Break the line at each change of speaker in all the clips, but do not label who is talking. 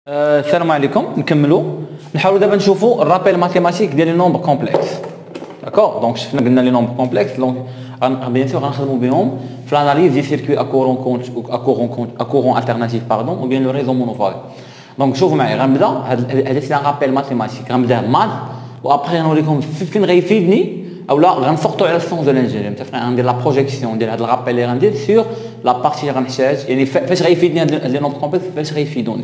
السلام عليكم. نكملوا نحاولوا دابا نشوفوا الرابيل ماتيماتيك ديال لي نومبر كومبلكس. داكور دونك شفنا قلنا لي نومبر كومبلكس دونك بيان سور غنخدموا بهم في الاناليز دي سيركوي اكورون التيرناتيف باردون او بيان لو ريزو مونوفاغي. دونك شوفوا معايا غنبدا هذا سي ان رابيل ماتيماتيك غنبدا مات وابخي غنوريكم فين غيفيدني اولا غنسقطوا على السونس دو لانجينير متفقين. غندير لا بروجيكسيون ديال هذا الرابيل اللي غندير سور لا بارتي اللي غنحتاج يعني فاش غيفيدني هاد لي نومبر كومبلكس فاش غيفيدوني.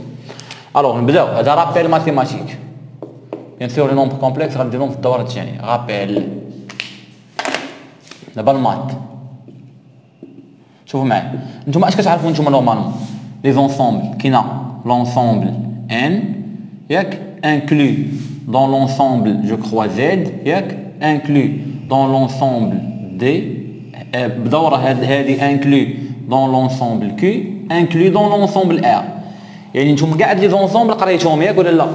Alors, نبداو هذا رابيل ماتيماتيك. بيان سور لي نومبر كومبلكس غنديرهم في الدوره الثانيه. رابيل دابا المات. شوفوا معايا نتوما اش كتعرفوا نتوما نورمالمون لي زونسومبل كاينه لونسومبل ان ياك انكلو دون لونسومبل جو كخوا زد ياك انكلو دون لونسومبل دي بدوره هذه انكلو دون لونسومبل كي انكلو دون لونسومبل ار. يعني نتوما كاع هاد لي زونسومبل قريتوهم ياك ولا لا؟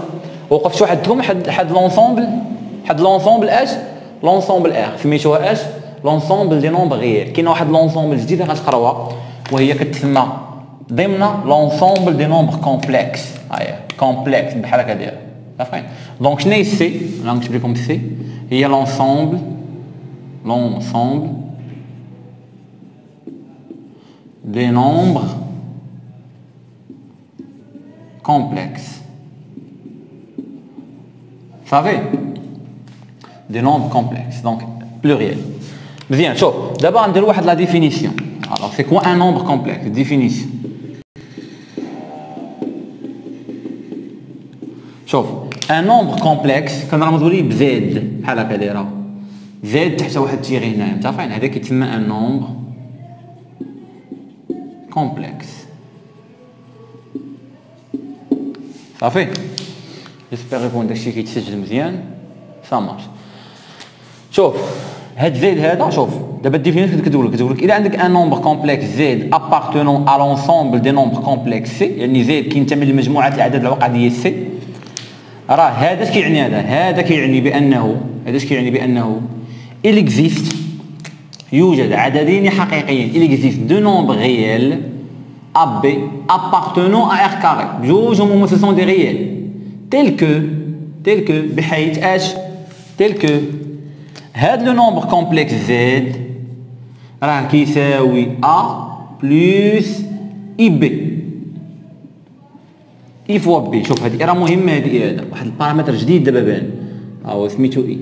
وقفتوا حدهم حد لونسومبل اش؟ لونسومبل ار سميتوها اش؟ لونسومبل دي نومبر غيال. كاينه واحد لونسومبل جديده غتقراوها وهي كتسمى ضمن لونسومبل دي نومبر كومبلكس. هاهي كومبلكس بحال هكا داير عارفين. دونك شنو هي سي؟ انا نكتب لكم سي هي لونسومبل دي نومبر complexe. Vous savez, des nombres complexes, donc pluriel. Bien, chaud. D'abord, on va la définition. Alors, c'est quoi un nombre complexe? Définition. شوف un nombre complexe كان راه مدولي بزد بحال هكا دايره زد تحت واحد تيغي هنايا متفقين. هذا كيتسمى un nombre complexe. صافي جيسبيغ يكون داكشي كيتسجل مزيان سا مارش. شوف هاد زيد هذا شوف دابا الديفينيسيون كتقول لك الا عندك ان نومبر كومبلكس زيد ابارتونون ا لونسومبل دي نومبر كومبلكس سي يعني زيد كينتمي لمجموعه الاعداد العقديه سي راه هذا اش كيعني هذا كيعني بانه il existe يوجد عددين حقيقيين il existe deux nombres réels AB appartenant à R carré. بجوج هما ce sont des réels. tel que بحيث اش tel que هاد لو نومبر كومبلكس Z راه كيساوي A بلس IB I فوا B. شوف هادي راه مهمة هذا واحد البارامتر جديد دابا بان ها هو سميتو I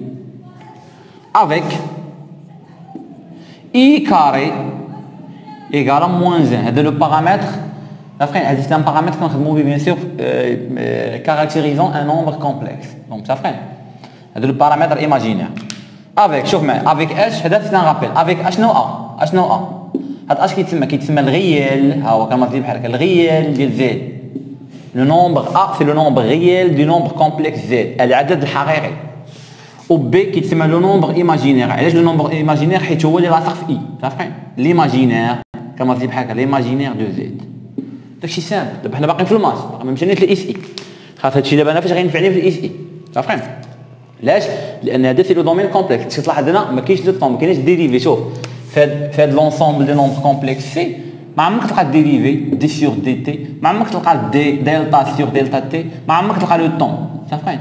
avec I carré égale à moins 1. هذا لو بارامتر عارفين هذا سي ان بارامتر كنخدمو به بيان سور كاركتيريزون ان نومبر كومبلكس. دونك عارفين هذا لو بارامتر ايماجينير افيك شوف معايا افيك اش هذا سي ان رابيل افيك اشنو هذا اش كيتسمى الغيال. ها هو كنمثل بحال هكا الغيال ديال زد لو نومبر ا سي لو نومبر غيال دو نومبر كومبلكس زد العدد الحقيقي و بي كيتسمى لو نومبر ايماجينير. علاش لو نومبر ايماجينير؟ حيت هو اللي لاصق في اي عارفين ليماجينير كنمثل بحال هكا ليماجينير دو زد. داكشي سامبل. دابا حنا باقيين في الماس ما مشيناش للاس اي خاص هادشي دابا انا فاش غينفعني في الاس اي عارفين علاش؟ لان هذا سي لو دومين كومبلكس. تلاحظ هنا ما كاينش لو طون ما كاينش ديريفي. شوف في هاد لونسومبل دي نومبر كومبلكس سي ما عمرك تلقى الديريفي دي سور دي تي ما عمرك تلقى دي دلتا سور دلتا تي ما عمرك تلقى لو طون عارفين.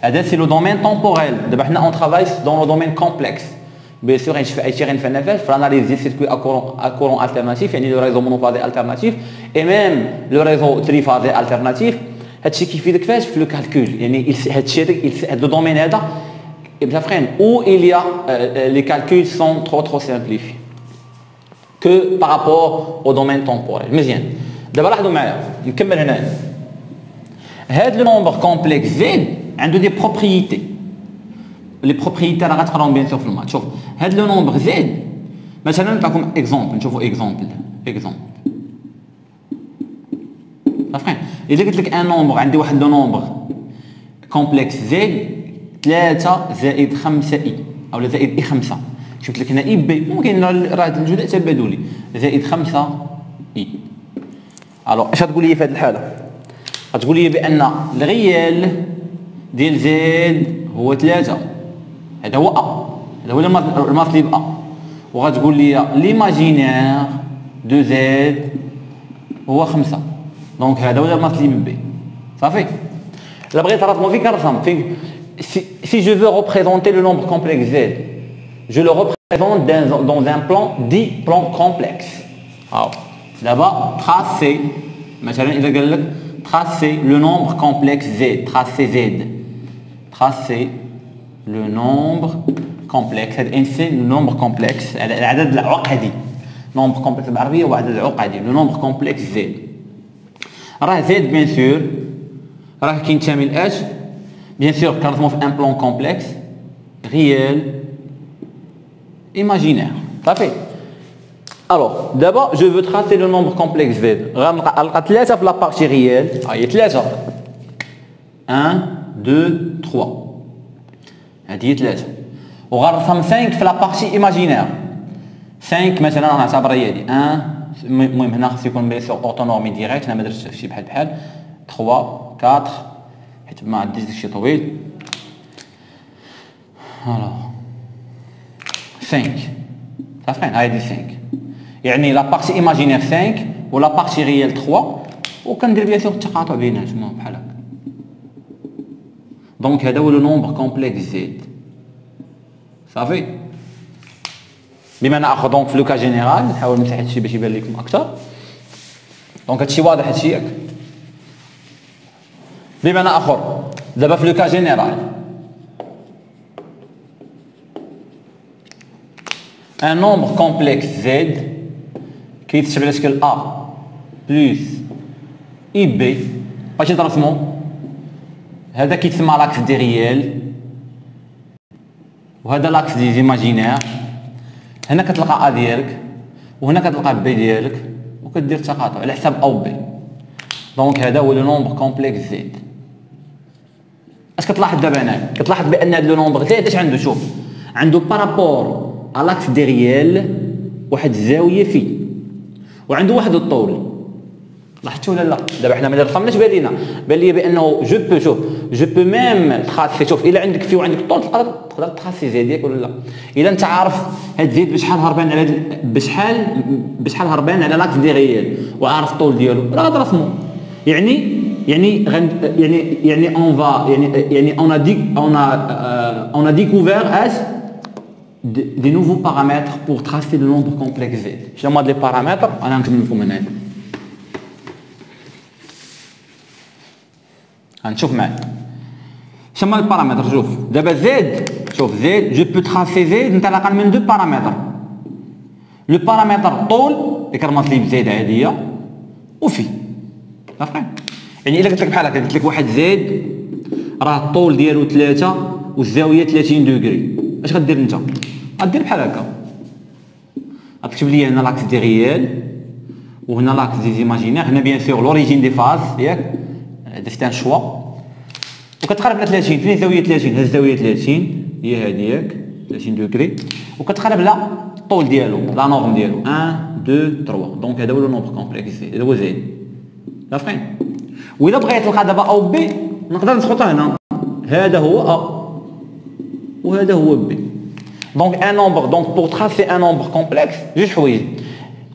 هذا سي لو دومين تومبوريل. دابا حنا اون ترافاي دون لو دومين كومبلكس بيان سور هادشي غنفعنا فاش في الاناليز ديال سيركوي اكورون التيرناتيف يعني لو ريزو مونوفازي التيرناتيف اي ميم لو ريزو تريفازي التيرناتيف. هادشي كيفيدك فاش في لو كالكول يعني هادشي هاد لو دومين هذا متفقين او il y a les calculs sont trop simplifiés que par rapport au domaine temporel. مزيان دابا لاحظوا معايا نكمل هنا. هاد لو نومبر كومبلكس زد عنده دي بروبريتي. لي بروبريتي راه غتقراهم بيان سور في المات. شوف هاد لو نومبر زد مثلا نعطيكم اكزومبل نشوفوا اكزومبل عارفين اذا قلت لك ان نومبر عندي واحد لو نومبر كومبلكس زد 3 زائد 5 اي او زائد اي 5 شفت لك هنا اي بي ممكن راه الجزء تبادلي زائد 5 اي. الو اش غتقول لي في هذه الحاله؟ غتقول لي بان الغيال ديال زد هو 3 هذا هو ا هذا هو المطلب ا وغتقول لي ليماجينير دو زد هو 5 دونك هذا هو المطلب بي صافي. لا بغيت نرسمو فين كنرسم فين si je veux représenter le nombre complexe z, je le représente dans un plan dit plan complexe. Alors, d'abord, tracer, مثلا إذا قال لك tracer le nombre complexe z, tracer z, tracer le nombre complexe, هذا انسي le nombre complexe, العدد العقدي. nombre complexe بالعربية هو عدد عقدي. le nombre complexe z. راه z bien sûr راه كينتمي لاش؟ bien sûr كنرسمو في un plan complexe réel imaginaire. صافي. alors d'abord je veux tracer le nombre complexe z. غنلقى 3 في la partie réelle. هي 3 1 2 3 هذه 3 وغنرسم 5 في la partie imaginaire. 5 مثلا غنعتبر هي هذه 1. المهم هنا خص يكون بيان سور اوتونومي ديريكت. انا ما درتش شي بحال 3 4 حيت ما عنديش داكشي طويل. الوغ 5 صافي هايدي 5 يعني لا بارتي ايماجينير 5 ولا بارتي ريال 3 وكندير بيان سور التقاطع بيناتهم بحال هكا. دونك هذا هو لو نومبر كومبلكس زد. صافي. بمعنى اخر دونك في لو كا جينيرال نحاول نمسح هادشي باش يبان لكم اكثر. دونك هادشي واضح هادشي ياك. بمعنى اخر دابا في لو كا جينيرال ان نومبر كومبلكس زد كيتكتب على شكل ا بلس اي بي. باش نرسمو هذا كيتسمى لاكس دي ريال وهذا لاكس دي زيماجينير. هنا كتلقى ا ديالك وهنا كتلقى بي ديالك وكدير تقاطع على حساب او بي. دونك هذا هو لو نومبر كومبلكس زد. اش كتلاحظ دابا هنايا؟ كتلاحظ بان هذا لو نومبر زد اش عنده؟ شوف عنده بارابور ا لاكس دي ريال واحد الزاويه فيه وعنده واحد الطول. لاحظتوا ولا لا؟ دابا حنا ملي رسمناش بان لي بانه جو بو شوف جو بو ميم تراسي. شوف الا عندك فيه وعندك الطول تقدر تراسي زيد ديالك ولا لا. الا انت عارف هاد زيد بشحال هربان على بشحال هربان على لاكس دي ريال وعارف الطول ديالو راه ترسمو. يعني اون فا يعني اون ا ديكوفير اش دي نوفو بارامتر بور تراسي لو نومبر كومبلكس زد. شنو هما لي بارامتر؟ انا نكتب لكم هنايا. غنشوف معايا شنو هما البارامتر. شوف دابا زد، شوف زد جو بو تراسي زد انطلاقا من دو بارامتر. لو بارامتر الطول اللي كرمات لي بزيد عاديه وفي صافي. يعني الا قلت لك بحال هكا قلت لك واحد زد راه الطول ديالو 3 والزاويه 30 دوغري، اش غدير انت؟ غدير بحال هكا غتكتب لي هنا لاكس دي ريال وهنا لاكس دي زيماجينير. هنا بيان سور لوريجين دي فاز ياك درت ان شوا وكتقرب على 30. فين الزاويه 30؟ هذه الزاويه 30 هي هذه ياك 30 دوغري وكتقرب على الطول ديالو لا نورم ديالو 1 2 3. دونك هذا هو لو نومبر كومبلكس زد. هذا هو زد صافي. وإلا بغيت تلقى دابا او بي نقدر نسقطو هنا. هذا هو ا وهذا هو بي. دونك ان نومبر دونك بور تراسي ان نومبر كومبلكس جوج حوايج.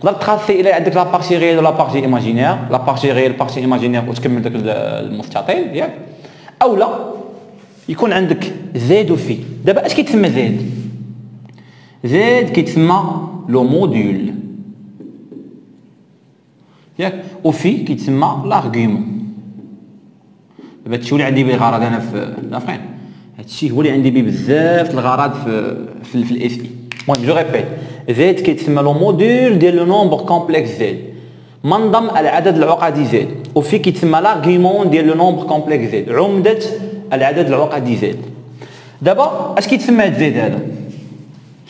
تقدر تراسي الى عندك لا بارتي ريال ولا بارتي ايماجينير. لا بارتي ريال بارتي ايماجينير وتكمل داك المستطيل ياك. اولا يكون عندك زد وفي. دابا اش كيتسمى زد؟ زد كيتسمى لو موديول ياك وفي كيتسمى لارغيومون. دابا هادشي هو اللي عندي به الغرض انا في لافرين. هادشي هو اللي عندي به بزاف الغرض في الاس اي. المهم جو ريبيت زد كيتسمى لو موديول ديال لو نومبر كومبلكس زد منظم العدد العقدي زد وفي كيتسمى لارغيومون ديال لو نومبر كومبلكس زد عمدة العدد العقدي زد. دابا اش كيتسمى هاد زد هذا؟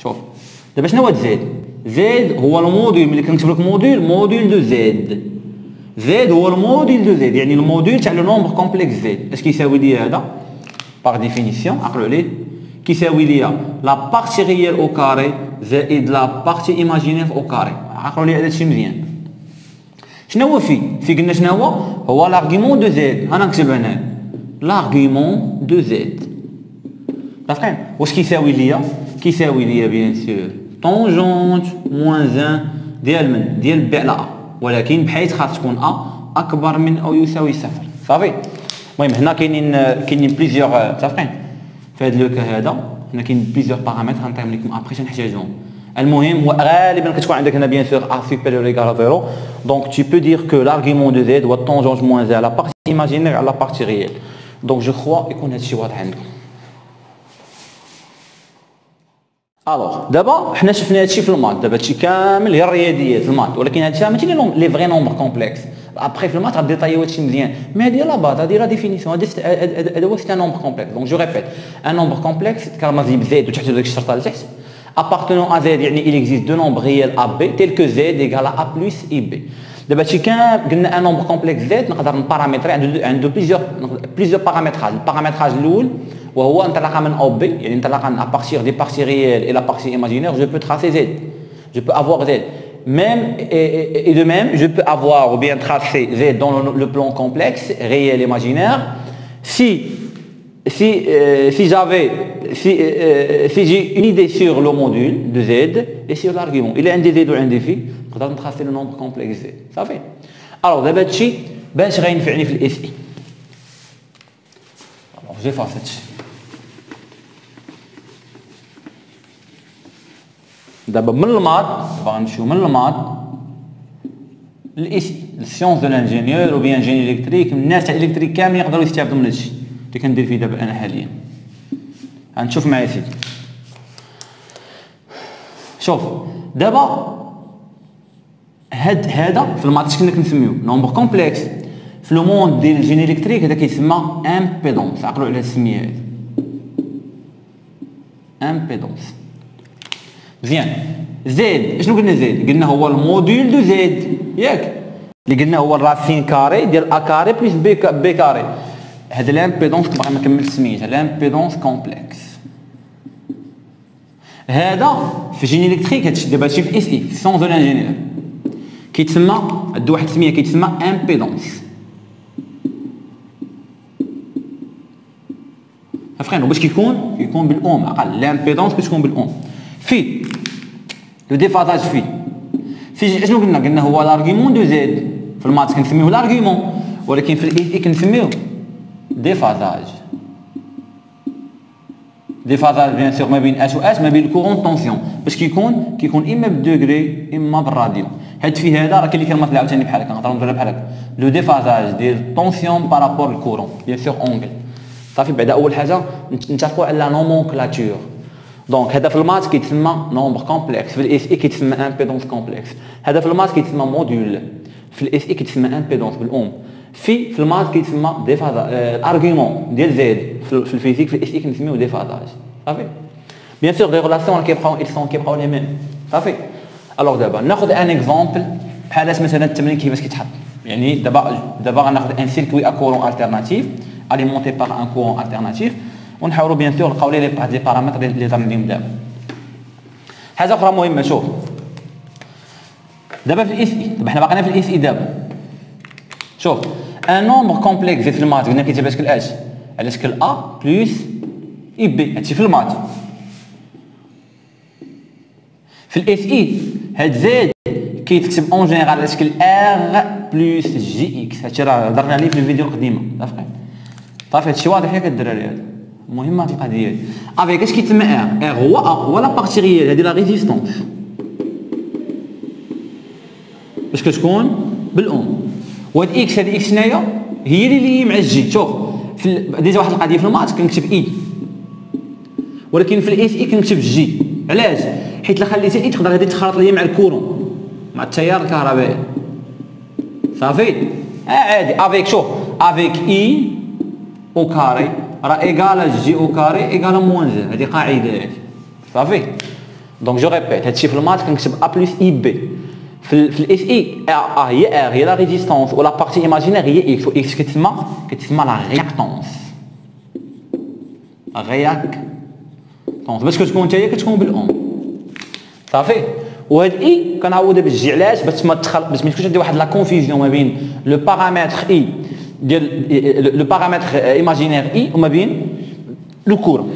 شوف دابا شنو هو هاد زد؟ زد هو الموديول ملي كنكتب لك موديول دو زد. زد هو الموديول دو زد يعني الموديول تاع لو نومبر كومبلكس زد. اش كيساوي لي هذا؟ باغ ديفينيسيون عقلوا عليه كيساوي لي لا بارتي ريال او كاري زائد لا بارتي ايماجينير او كاري. عقلوا لي هذا الشيء مزيان. شنو هو في قلنا شنو هو لارغيومون دو زد. انا نكتب هنا لارغيومون دو زد. عرفتين واش كيساوي لي؟ كيساوي لي بيان سور طونجونت موان 1 ديال من ديال بي على ا ولكن بحيث خاص تكون ا اكبر من او يساوي صفر. صافي المهم هنا كاينين بليزيور متفقين في هذا لو كا هذا. هنا كاين بليزيور بارامتر غنعطيهم لكم ابري نحتاجهم. المهم هو غالبا كتكون عندك هنا بيان سور ا سوبيريور ايكال زيرو. دونك tu peux dire que l'argument de z هو الطونجونج موان z على بارتي ايماجينير على بارتي ريال. دونك جو كخوا يكون هادشي واضح عندكم. الوغ دابا حنا شفنا هادشي في المات، دابا هادشي كامل هي الرياضيات المات، ولكن هادشي ماشي لي فغي نومبر كومبلكس. ابخي في المات غاديطايو هادشي مزيان، مي هادي لا باز، هادي لا ديفينيسيون، هذا هو سي ان نومبر كومبلكس. دونك جو ريبيت ان نومبر كومبلكس كرمزي بزيد وتحت ديك الشرطه لتحت appartenant à z يعني il existe deux nombres réels AB tels que z égale à A plus IB. دابا هادشي كامل قلنا ان نومبر كومبلكس z نقدر نبارامتري عنده بليزيور بارامتراج. البارامتراج الاول وهو انطلاقا من او بي، يعني انطلاقا à partir des parties réelles et la partie imaginaire je peux tracer z, je peux avoir z même et de même je peux avoir ou bien tracer z dans le plan complexe réel imaginaire si j'ai une idée sur le module de z et sur l'argument. Il est un des z ou un des phi نقدر نtracer le nombre complexe z صافي. alors دابا هادشي باش غينفعني في الاس اي. alors j'ai fait هادشي دابا من المات. دابا غنمشيو من المات للاس السيونس دو لانجينيور او بيان جيني الكتريك. الناس تاع الكتريك كاملين يقدروا يستافدوا من هادشي اللي كندير فيه دابا انا حاليا. غنشوف معايا سيدي. شوف دابا هذا في الماتش كنا كنسميو نومبر كومبلكس. في لو موند ديال الجيني الكتريك هذا كيتسمى امبيدونس. عقلوا على السميه هذه امبيدونس. مزيان. زد شنو قلنا؟ زد قلنا هو الموديل دو زد ياك، اللي قلنا هو الراسين كاري ديال ا كاري بلس بي كاري. هذا الامبيدونس باغي ما كملتش سميتها الامبيدونس كومبلكس. هذا في جيني الكتريك هادشي دابا هادشي في اس اي في سيونس دو لانجينيور كيتسمى عنده واحد السميه كيتسمى امبيدونس. عرفتوا باش كيكون بالاوم اقل. الامبيدونس كتكون بالاوم. في لو ديفازاج في شنو قلنا هو لارغيمون دو زد. في المات كنسميوه لارغيمون، ولكن في الاي كنسميوه ديفازاج. ديفازاج بيان سور ما بين اش و اش، ما بين الكورون طونسيون باش كيكون اما بالدوغري اما بالراديو. هاد في هذا راه كاين اللي كلمات عاوتاني بحال هكا نقدروا نديرها بحال هكا لو ديفازاج ديال طونسيون بارابور الكورون بيان سور اونغل. صافي بعدا اول حاجه نتفقوا على لا نومونكلاتور. دونك هذا في المات كيتسمى نومبر كومبلكس، في الاس اي كيتسمى امبيدونس كومبلكس. هذا في المات كيتسمى موديول، في الاس اي كيتسمى امبيدونس بالاوم. في المات كيتسمى ديفازاج. الارغيومون ديال زد في الفيزيك في الاس اي كنسميوه ديفازاج. صافي بيان سور لي ريلاسيون كيبقاو لي ميم. صافي الوغ دابا ناخذ ان اكزومبل بحال مثلا التمرين كيفاش كيتحط. يعني دابا غناخذ ان سيركوي ا كورون التيرناتيف alimenté par un courant alternatif ونحاولوا بيان سور نلقاو لي بارامتر اللي درناهم دابا. حاجه اخرى مهمه. شوف دابا في الاس اي، دابا حنا باقيين في الاس اي دابا. شوف ان نومبر كومبلكس في المات قلنا كيتجاب على شكل اش، على شكل ا بلس اي بي. هادشي في المات. في الاس اي هاد زد كيتكتب اون جينيرال على شكل ار بلس جي اكس. هادشي راه هضرنا عليه في الفيديو القديمه. صافي هادشي واضح ياك الدراري. هذا مهمه هاد القضيه هادي. افيك اش كيتسمى ار هو لا بارتي ريال هادي لا ريزيستونس باش كتكون بالاوم. وهاد اكس هادي اكس هنايا هي اللي مع الجي. شوف ديجا واحد القضيه في المات كنكتب اي، ولكن في الاس اي كنكتب جي. علاش؟ حيت لا خليتي اي تقدر هادي تخلط ليا مع الكورون مع التيار الكهربائي. صافي عادي. افيك شوف افيك اي او كاري راه ايكال جي او كاري ايكال موان زد. هادي قاعده هادي. صافي دونك جو ريبيت هادشي في المات كنكتب ا بلس اي بي. في الاس اي هي ار هي لا ريزيستونس ولا بارتي ايماجينير هي اكس. و اكس كتسمى لا رياكتونس. باش كتكون نتايا كتكون بالاوم. صافي وهاد اي كنعوضها بالجي. علاش؟ باش ما يكونش عندي واحد لا كونفيزيون ما بين لو بارامتر اي ديال لو بارامتر ايماجينير اي وما بين لو كورون.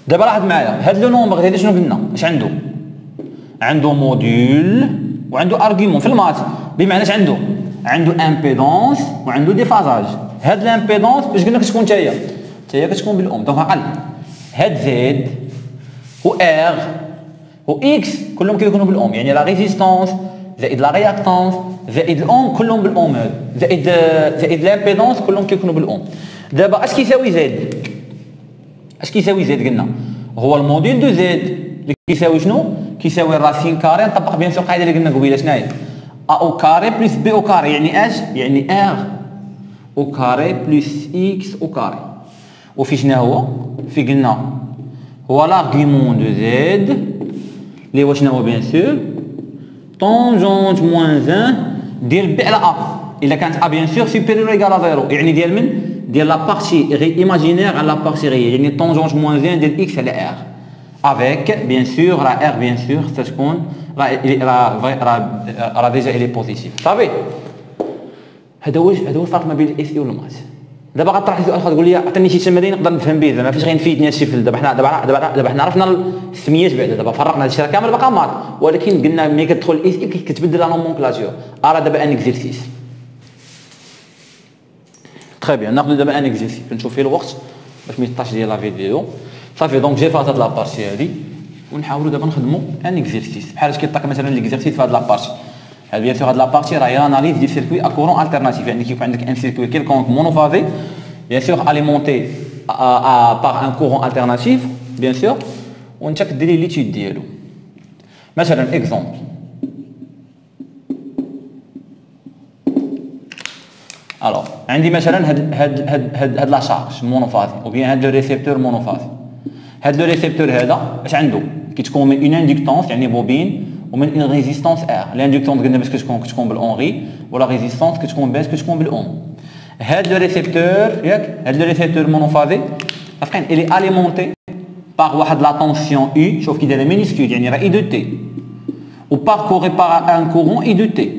دابا لاحظ معايا هاد لو نومبر هذا شنو قلنا؟ اش عنده موديول وعنده ارغيومون. في المات بمعنى اش عنده امبيدونس وعنده ديفازاج. هاد لامبيدونس باش قلنا كتكون حتى هي كتكون بالام. دونك عقل هاد زد و ار و اكس كلهم كيكونوا بالام، يعني لا ريزيستونس زائد لا رياكتونس زائد الام كلهم بالام، هاد زائد لامبيدونس كلهم كيكونوا بالام. دابا اش كيساوي زد؟ اش كيساوي زد؟ قلنا هو الموديل دو زد اللي كيساوي شنو؟ كيساوي الراسين كاري. نطبق بيان سور القاعده اللي قلنا قبيله شناهي؟ ا او كاري بلس بي او كاري، يعني اش؟ يعني ار او كاري بلس اكس او كاري. وفي شنو هو؟ في قلنا هو لارغيمون دو زد اللي هو شنو هو بيان سور طونجونت موان 1 ديال بي على ا، الا كانت ا بيان سور سوبيريور ايكال ا زيرو، يعني ديال من؟ ديال لا بارتي ايماجينير على لا بارتي ريال، يعني طونجونت موان 1 ديال اكس على ار افيك بيان سور راه ار بيان سور تتكون راه ديجا الي بوزيتيف. صافي هذا هو الفرق ما بين الاس اي والماث. دابا غطرح لي سؤال اخر تقول لي عطيني شي تمرين نقدر نفهم به، زعما فاش غينفيدني هادشي في دابا حنا عرفنا السميات بعدا، دابا فرقنا هادشي راه كامل باقا مات، ولكن قلنا ملي كتدخل الاس اي كتبدل لا نومونكلاتور. راه دابا ان اكزرسيس تري بيان، ناخذ دابا ان اكزرسيس نشوف فيه الوقت باش ما يطاش ديال لا فيديو. صافي دونك جي فات هاد لابارتي هادي ونحاولوا دابا نخدموا ان اكزرسيس بحال اش كيطاق مثلا ليكزرسيس في هاد لابارتي. هاد بيان سور هاد لابارتي راه هي اناليز ديال سيركوي ا كورون التيرناتيف، يعني كيكون عندك ان سيركوي كيلكونك مونوفازي بيان سور اليمونتي بار ان كورون التيرناتيف بيان سور، وانت كديري ليتيود ديالو. مثلا اكزومبل الوغ عندي مثلا هاد لا شارج مونوفازي او بيان هاد لو ريسيبتور مونوفازي. هاد لو ريسيبتور هذا اش عنده؟ كيتكون من اون اندكتونس يعني بوبين ومن اون ريزيستونس ار. الاندكتونس قلنا باش كتكون بالاونغي ولا ريزيستونس كتكون بالاوم. هاد لو ريسيبتور ياك هاد لو ريسيبتور مونوفازي عارفين الي اليمونتي باغ واحد لا طونسيون اي، شوف كي دايره مينيسكول يعني راه اي دو تي، و باركوري باغ ان كورون اي دو تي.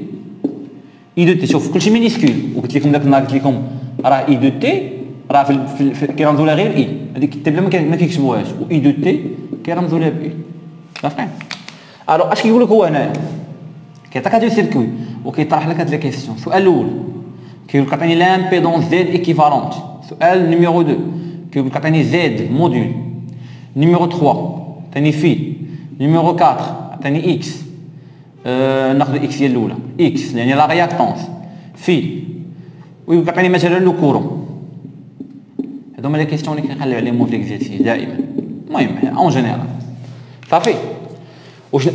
اي دو تي شوف كلشي مينيسكول، وقلت لكم داك النهار قلت لكم راه اي دو تي راه في كيرمزوا لها غير اي، هذيك التبله ما كيكتبوهاش، و اي دو تي كيرمزوا لها باي. عارفين الو اش كيقول لك هو هنايا؟ كيعطيك هاد السيركوي وكيطرح لك هاد لي كيسيون. السؤال الاول كيقول لك عطيني لامبيدونس زد ايكيفالونت. سؤال نيميرو 2 كيقول لك عطيني زد موديل. نيميرو 3 عطيني في. نيميرو 4 عطيني اكس، ناخذ اكس هي الاولى اكس يعني لا رياكتونس في، ويقول لك عطيني مثلا لو كورون. هادو هما لي كيسيون اللي كنخليو عليهم في ليكزيرسيس دائما. المهم اون جينيرال صافي.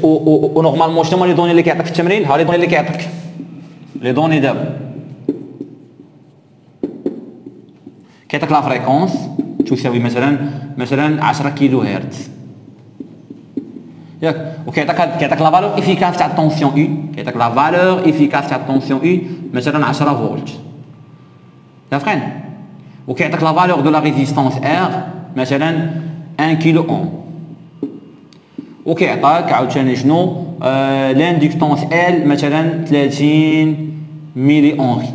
و نورمالمون شنو هما لي دوني اللي كيعطيك في التمرين؟ ها لي دوني اللي كيعطيك لي دوني دابا كيعطيك لا فريكونس تساوي مثلا 10 كيلو هرتز ياك، وكيعطيك لا فالور افيكاس تاع الطونسيون اي، كيعطيك لا فالور افيكاس تاع الطونسيون اي مثلا 10 فولت عارفين، وكيعطيك لا فالور دو لا ريزيستونس ار مثلا 1 كيلو اوم، وكيعطاك عاوتاني شنو لاندكتونس ال مثلا 30 ملي اونغي.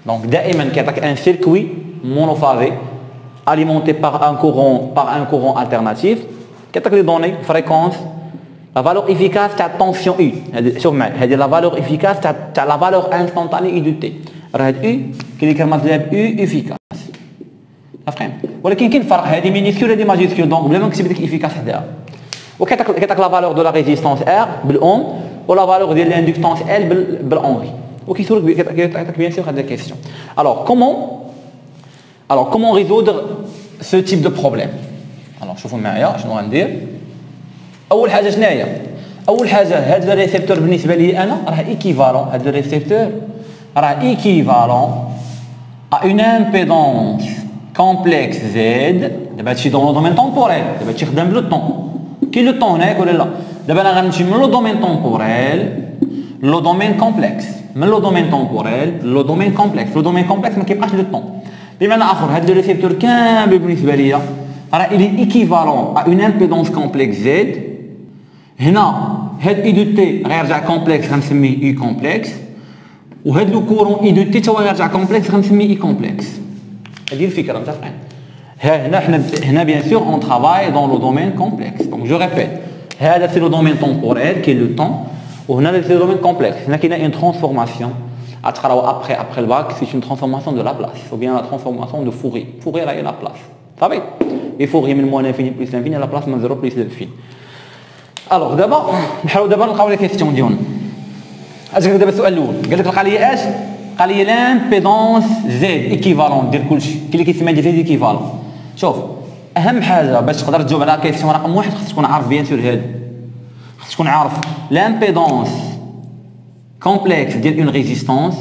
دونك دائما كيعطيك ان سيركوي مونوفازي alimenté par un courant alternatif كيعطيك لي دوني فريكونس لا فالور افيكاس تاع الطونسيون اي. شوف معايا هذه لا فالور افيكاس تاع لا فالور انستونطاني اي دو تي، راه هاد اي كاين اللي كيرمز لها باو افيكاس عارفين، ولكن كاين فرق هذه مينيسكول هذه ماجيسكول، دونك بلا ما نكتب ديك افيكاس حداها. وكيعطيك لا فالور دو لا ريزيستونس ار بالاوم ولا فالور ديال لاندكتونس ال بالاونغي، وكيسولك كيعطيك بيان سور هاد لا كيسيون. Alors comment résoudre ce type de problème؟ alors شوفوا معايا شنو غندير. اول حاجه شنو هي؟ اول حاجه هذا الريسيبتور بالنسبه لي انا راه ايكيفالون، هذا الريسيبتور راه ايكيفالون ا اون امبيدونس كومبلكس زد. دابا هادشي دون لو دومين طومبوريل، دابا هادشي خدام بلو طون، كاين لو طون هناك ولا لا؟ دابا انا غنمشي من لو دومين طومبوريل لو دومين كومبلكس، من لو دومين طومبوريل لو دومين كومبلكس. لو دومين كومبلكس ما كيبقاش لو طون. بمعنى اخر هذا الريسيبتور كامل بالنسبه ليا راه الي ايكيفالون ا اون امبيدونس كومبلكس زد. هنا هاد اي دو تي غيرجع كومبلكس غنسميه اي كومبلكس، وهاد لو كورون اي دو تي تا هو غيرجع كومبلكس غنسميه اي كومبلكس. هذه الفكره متفقين؟ هنا بيان سور اون ترافاي دون لو دومين كومبلكس. دونك جو ريبيت هذا سي لو دومين طومبوريل كي لو طون، وهنا سي لو دومين كومبلكس. هنا كاينه اون ترانسفورماسيون après le bac, c'est une transformation de Laplace, ou bien la transformation de Fourier. Fourier là, il y a Laplace. Vous savez, et Fourier من moins l'infini plus l'infini, Laplace من 0 plus l'infini. Alors d'abord, نحاول دابا نلقاو لي كيستيون ديالنا. اش قال دابا السؤال الاول؟ قال لك القى لي اش؟ قال لي لامبيدونس زد ايكيفالون ديال كلشي، كاين اللي كيسمى زد ايكيفالون. شوف، اهم حاجه باش تقدر تجاوب على كيستيون رقم واحد خصك تكون عارف بيان سور هادي. خصك تكون عارف لامبيدونس كومبلكس ديال اون ريزيستونس،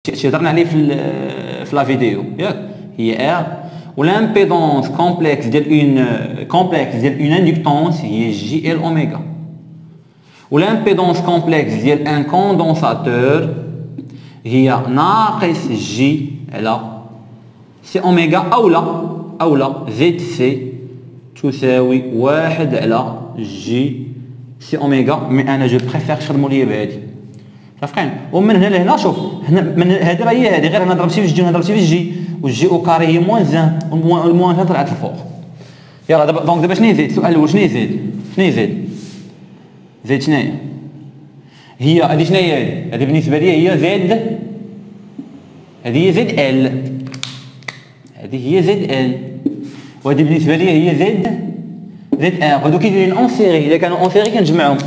هادشي هضرنا عليه في لا فيديو ياك، هي ار، ولامبيدونس كومبلكس ديال اون اندكتونس هي جي ال اوميغا، ولامبيدونس كومبلكس ديال ان كوندونساتور هي ناقص جي على سي اوميغا او لا زد سي تساوي 1 على جي سي اوميغا. مي انا جو بريفير نخدمو ليا بهادي، عرفتين؟ ومن هنا لهنا شوف، هنا من هادي راه هي هادي، غير هنا ضربتي في جي وهنا ضربتي في جي، والجي او كاري هي موان زان، والموان زان طلعت لفوق. يلا دابا دونك دابا شنو هي زد؟ السؤال الاول شنو هي زد؟ شنو هي زد؟ زد شنو هي؟ هادي شنو هي هادي؟ هادي بالنسبه لي هي زد، هادي هي زد ال، هادي هي زد ال، وهادي بالنسبه لي هي زد ار. هادو كيديروا اون سيري، اذا كانوا اون سيري كنجمعهم.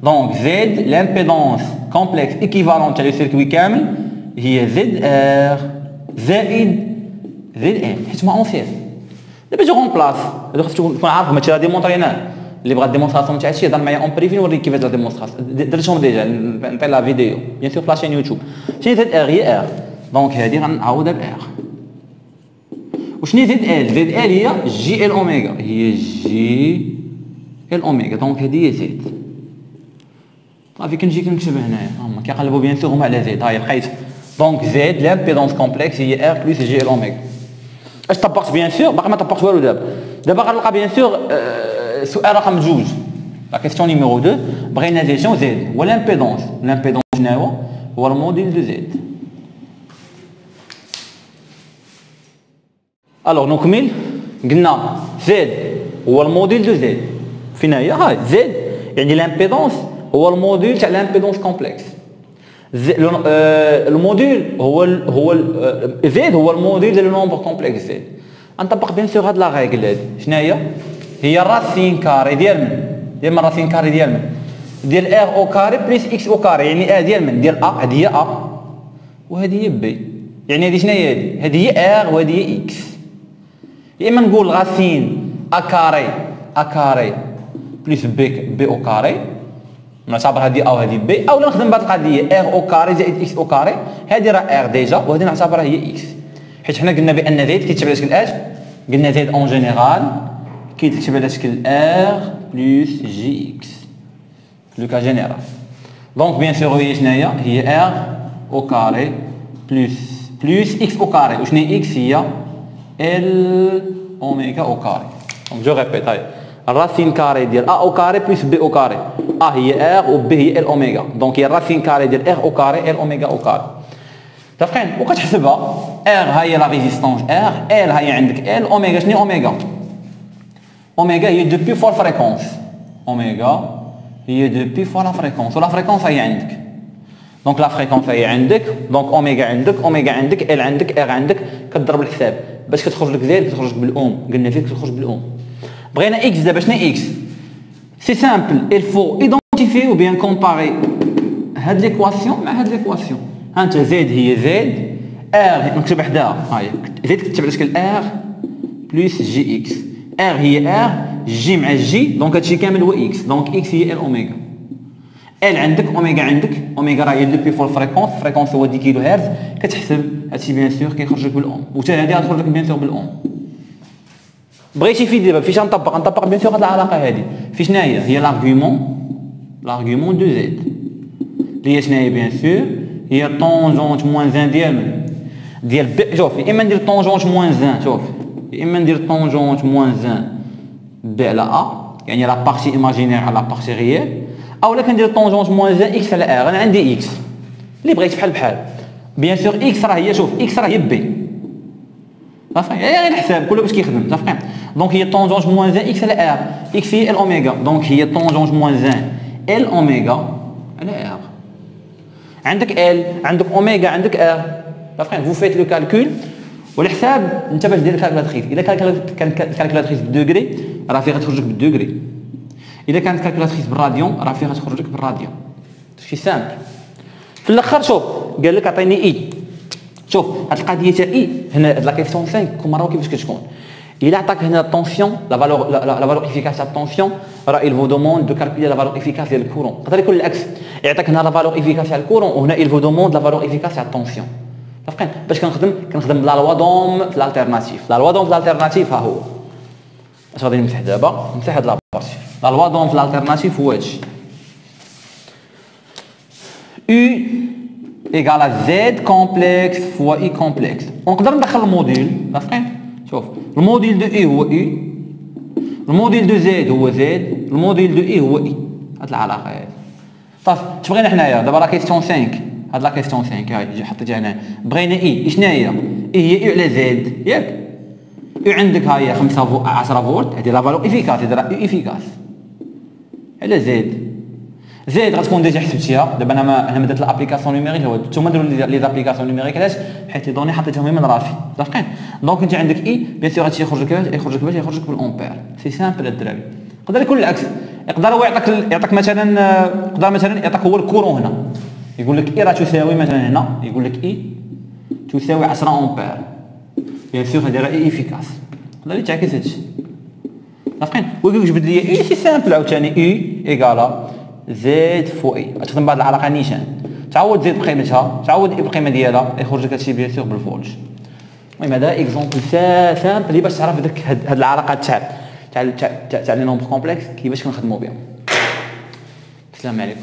دونك زد لامبيدونس كومبلكس ايكيفالون تاع لو سيركوي كامل هي زد ار زائد زد ال، حيت ما اون سيري. دابا جو غونبلاس، هادو خاصك تكون عارفهم، هادشي راه ديمونطريناه. اللي بغى ديمونستراسيون تاع هادشي يهضر معايا اون بريفي نوريك كيفاش دار ديمونستراسيون، درتهم ديجا نعطي لا فيديو بيان سور في لاشين يوتيوب. شنو زد ار؟ هي ار، دونك هادي غنعوضها بار. وشنو زد ال؟ زد ال هي جي ال اوميغا، هي جي ال اوميغا، دونك هادي هي زد. صافي كنجي كنكتب هنايا، هما كيقلبوا بيان سور هما على زد، ها هي لقيت. دونك زد لامبيدونس كومبلكس هي ار بلس جي ال اوميغا. اش طبقت بيان سور؟ باقي ما طبقت والو دابا. دابا غنلقى بيان سور سؤال رقم 2، لا كيستيون نيميرو 2، بغينا ديجون زد هو لامبيدونس. لامبيدونس شنو هو الموديل دو زد. الوغ نكمل، قلنا زد هو الموديل دو زد، فين هي؟ هاي زد يعني لامبيدونس هو الموديل تاع لامبيدونس كومبلكس. الموديل هو زد هو الموديل ديال نومبر كومبلكس زد. غنطبق بيان سور هاد لا ريغل هادي، شنو هي الراسين كاري ديال من راسين كاري ديال من؟ ديال ار او كاري بلس اكس او كاري، يعني ا ديال من؟ ديال ا، هادي هي ا وهادي هي بي، يعني هادي شنو هي؟ هادي هي ار وهادي هي اكس. يا اما نقول غاسين ا كاري بلس بي او كاري، نعتبر هادي ا وهادي بي، او نخدم بهاد القضيه ار او كاري زائد اكس او كاري، هادي راه ار ديجا وهادي نعتبرها هي اكس، حيت حنا قلنا بان زد كيتكتب على شكل اش؟ قلنا زد اون جينيرال كيتكتب على شكل ار بلس جي اكس لو كا جينيرال. دونك بيان سور هي شناهي؟ هي ار او كاري بلس اكس او كاري، وشنو هي اكس؟ هي ال اوميغا او كاري. دونك جو ريبيت، هاي الراسين كاري ديال ا او كاري بلس بي او كاري، ا هي ار و بي هي ال اوميغا، دونك هي الراسين كاري ديال ار او كاري ال اوميغا او كاري. متفقين؟ وكتحسبها ار هي لا ريزيستونس ار، ال هي عندك ال، اوميغا شنو اوميغا؟ اوميغا هي دو بي فوا الفريكونس، اوميغا هي دو بي فوا لا فريكونس، ولا فريكونس هي عندك. دونك لا فريكونس هي عندك، دونك اوميغا عندك ال عندك ار عندك، كتضرب الحساب باش كتخرج لك زير كتخرج لك بالاوم، قلنا فيك كتخرج بالاوم. بغينا اكس دابا شنو اكس؟ سي سامبل، il faut identifier ou bien comparer هاد ليكواسيون مع هاد ليكواسيون. ها انت زد هي زد، ار نكتب حداها، هاي زد كتكتب على شكل ار بلس جي اكس، ار هي ار، جي مع جي، دونك هادشي كامل هو اكس، دونك اكس هي ال اوميغا. ال عندك اوميغا عندك، اوميغا راه هي دو بي فور الفريكونس، الفريكونس هو 10 كيلو هرتز، كتحسب هادشي بيان سور كيخرج لك بالاوم، وتا هادي غتخرج لك بيان سور بالاوم. بغيتي في دابا فاش غنطبق بيان سور هاد العلاقه هادي، في شنو هي لارغيومون دو زد، اللي هي شنو هي بيان سور؟ هي طونجونت موان زان ديال بي. شوف يا اما ندير طونجونت موان زان، شوف يا اما ندير طونجونت موان زان بي على ا، يعني لا بارتي ايماجينير على لا بارتي ريال، اولا كندير طونجونت موان زان اكس على ار. انا عندي اكس اللي بغيت بحال بيان سور اكس راه هي، شوف اكس راه هي بي، صافي غير الحساب كله باش كيخدم، صافي. دونك هي طونجونت موان زان اكس على ار، اكس هي ال اوميغا، دونك هي طونجونت موان زان ال اوميغا على ار. عندك ال، عندك اوميغا، عندك ار. دافرين فو فيت لو كالكول وعلى حساب انت باش دير الكالكولاتريس. اذا كانت الكالكولاتريس بالدوغري راه فيها تخرج لك بالدوغري، اذا كانت الكالكولاتريس بالراديون راه فيها تخرج لك بالراديون. شي سامبل. في الاخر شوف قال لك عطيني اي. شوف هاد القضيه تاع اي هنا هاد لا كيسيون 5 كل مره كيفاش كتكون. الا عطاك هنا الطونسيون لا فالور افيكاس تاع الطونسيون راه il vous demande de calculer la valeur efficace ديال الكورون. يقدر يكون العكس، يعطيك هنا لا فالور افيكاس تاع الكورون وهنا il vous demande la valeur efficace تاع الطونسيون. فهمتي باش كنخدم بلا لوا دوم في الالتيرناتيف. لا لوا دوم في الالتيرناتيف ها هو اش غادي نمسح دابا. نمسح هاد لابارتي. لا لوا دوم في الالتيرناتيف هو هادشي U égale à Z complexe fois I complexe. ونقدر ندخل الموديل. فهمتي شوف الموديل دو اي هو اي، الموديل دو زد هو زد، الموديل دو اي هو اي. هاد العلاقه هادي صافي. اش بغينا حنايا دابا لا كيسيون 5 هاد لا كيسيون 5 هاي حطيتها هنا. بغينا اي شنو هي؟ اي هي اي على زد ياك. اي عندك ها هي 10 فولت هادي لا فالور افيكاس هادي اي افيكاس على زد. زيد غتكون ديجا حسبتيها. دابا انا ما درت الابليكاسيون نيميريك. هو نتوما ديروا لي زابليكاسيون نيميريك علاش؟ حيت لي دوني حطيتهم من راسي. دافقين دونك انت عندك اي بيان سور هادشي يخرج لك بالامبير. سي سامبل الدراري. يقدر يكون العكس، يقدر هو يعطيك مثلا يقدر مثلا يعطيك هو الكورون هنا يقول لك اي راه تساوي مثلا هنا يقول لك اي تساوي 10 امبير. بيان سور هادي راه اي افيكاس. يقدر يتعكس هادشي. دافقين ويقول لك جبد لي اي سي سامبل عاوتاني اي ايكالا زد فو اي. تخدم بهاد العلاقه نيشان تعوض زد بقيمتها تعوض اي بالقيمه ديالها يخرج لك هادشي بيان سور بالفولج. المهم هذا اكزومبل سامبل اللي باش تعرف داك هاد العلاقات تاع لي نومبر كومبلكس كيفاش كنخدموا بهم. السلام عليكم.